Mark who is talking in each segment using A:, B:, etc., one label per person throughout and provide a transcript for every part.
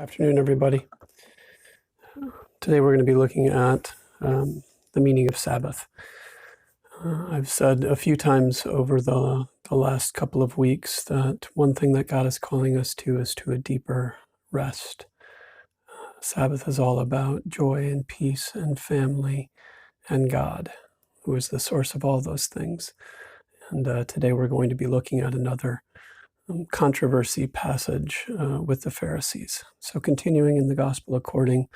A: Afternoon, everybody. Today we're going to be looking at the meaning of Sabbath. I've said a few times over the last couple of weeks that one thing that God is calling us to is to a deeper rest. Sabbath is all about joy and peace and family and God, who is the source of all those things. And today we're going to be looking at another controversy passage with the Pharisees. So continuing in the Gospel according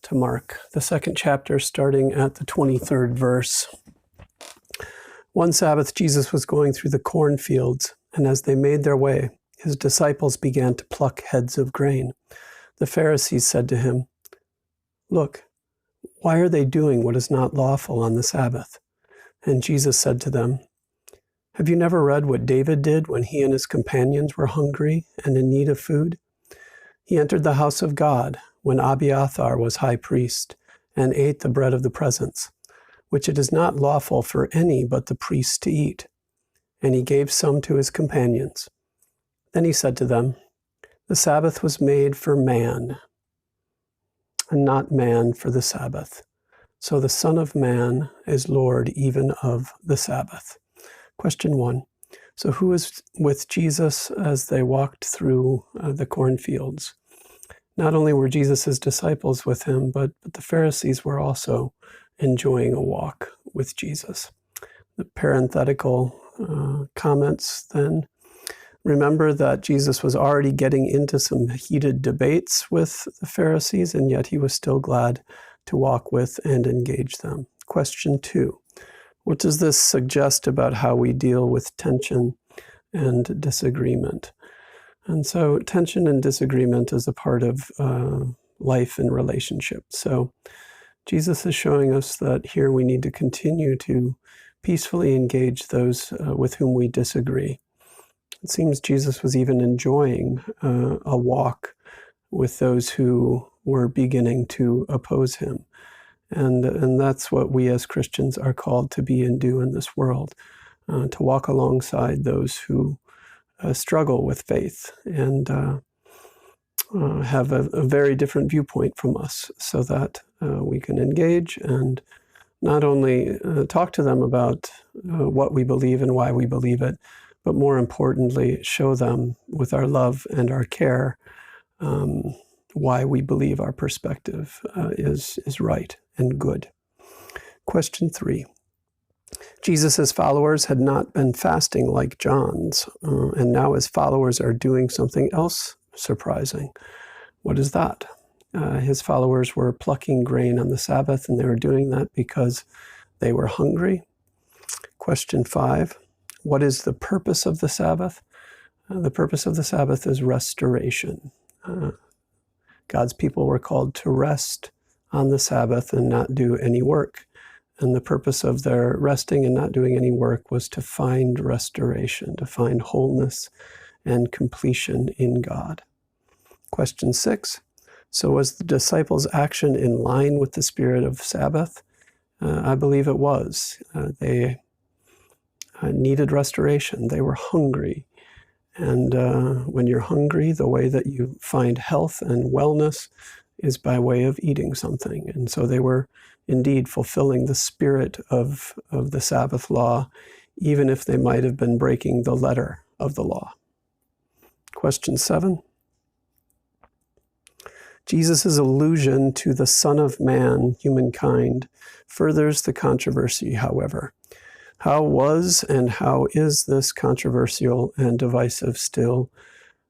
A: to Mark, the second chapter, starting at the 23rd verse. One Sabbath, Jesus was going through the cornfields, and as they made their way, his disciples began to pluck heads of grain. The Pharisees said to him, "Look, why are they doing what is not lawful on the Sabbath?" And Jesus said to them, "Have you never read what David did when he and his companions were hungry and in need of food? He entered the house of God when Abiathar was high priest and ate the bread of the presence, which it is not lawful for any but the priest to eat. And he gave some to his companions. Then he said to them, 'The Sabbath was made for man, and not man for the Sabbath. So the Son of Man is Lord even of the Sabbath.'" Question 1. So who was with Jesus as they walked through the cornfields? Not only were Jesus' disciples with him, but the Pharisees were also enjoying a walk with Jesus. The parenthetical comments then. Remember that Jesus was already getting into some heated debates with the Pharisees, and yet he was still glad to walk with and engage them. Question 2. What does this suggest about how we deal with tension and disagreement? And so tension and disagreement is a part of life and relationship. So Jesus is showing us that here we need to continue to peacefully engage those with whom we disagree. It seems Jesus was even enjoying a walk with those who were beginning to oppose him. And that's what we as Christians are called to be and do in this world, to walk alongside those who struggle with faith and have a very different viewpoint from us, so that we can engage and not only talk to them about what we believe and why we believe it, but more importantly, show them with our love and our care why we believe our perspective is right and good. Question 3. Jesus' followers had not been fasting like John's, and now his followers are doing something else surprising. What is that? His followers were plucking grain on the Sabbath, and they were doing that because they were hungry. Question 5. What is the purpose of the Sabbath? The purpose of the Sabbath is restoration. God's people were called to rest on the Sabbath and not do any work. And the purpose of their resting and not doing any work was to find restoration, to find wholeness and completion in God. Question 6. So was the disciples' action in line with the spirit of Sabbath? I believe it was. They needed restoration. They were hungry. And when you're hungry, the way that you find health and wellness is by way of eating something. And so they were indeed fulfilling the spirit of the Sabbath law, even if they might have been breaking the letter of the law. Question 7. Jesus' allusion to the Son of Man, humankind, furthers the controversy, however. How was and how is this controversial and divisive still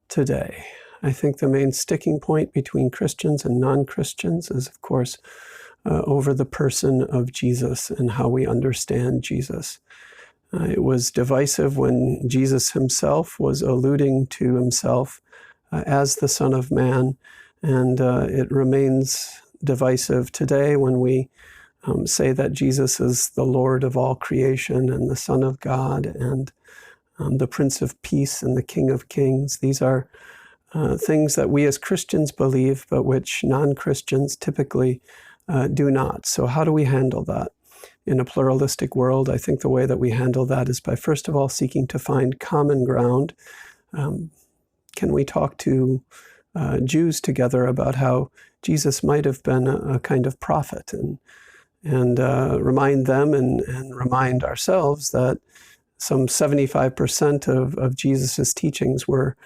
A: today? I think the main sticking point between Christians and non-Christians is, of course, over the person of Jesus and how we understand Jesus. It was divisive when Jesus himself was alluding to himself as the Son of Man, and it remains divisive today when we say that Jesus is the Lord of all creation and the Son of God and the Prince of Peace and the King of Kings. These are things that we as Christians believe, but which non-Christians typically do not. So how do we handle that? In a pluralistic world, I think the way that we handle that is by, first of all, seeking to find common ground. Can we talk to Jews together about how Jesus might have been a kind of prophet, and remind them and remind ourselves that some 75% of Jesus' teachings were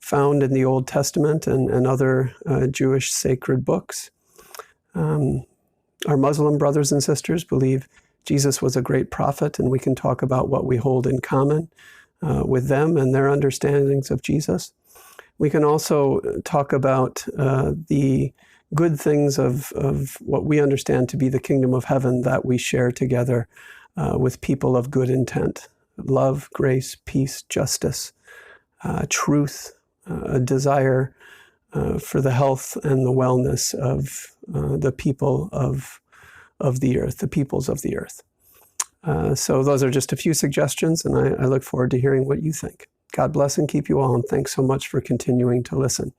A: found in the Old Testament and other Jewish sacred books. Our Muslim brothers and sisters believe Jesus was a great prophet, and we can talk about what we hold in common with them and their understandings of Jesus. We can also talk about the good things of what we understand to be the kingdom of heaven that we share together with people of good intent. Love, grace, peace, justice, truth, a desire for the health and the wellness of the people of the earth, the peoples of the earth. So those are just a few suggestions, and I look forward to hearing what you think. God bless and keep you all, and thanks so much for continuing to listen.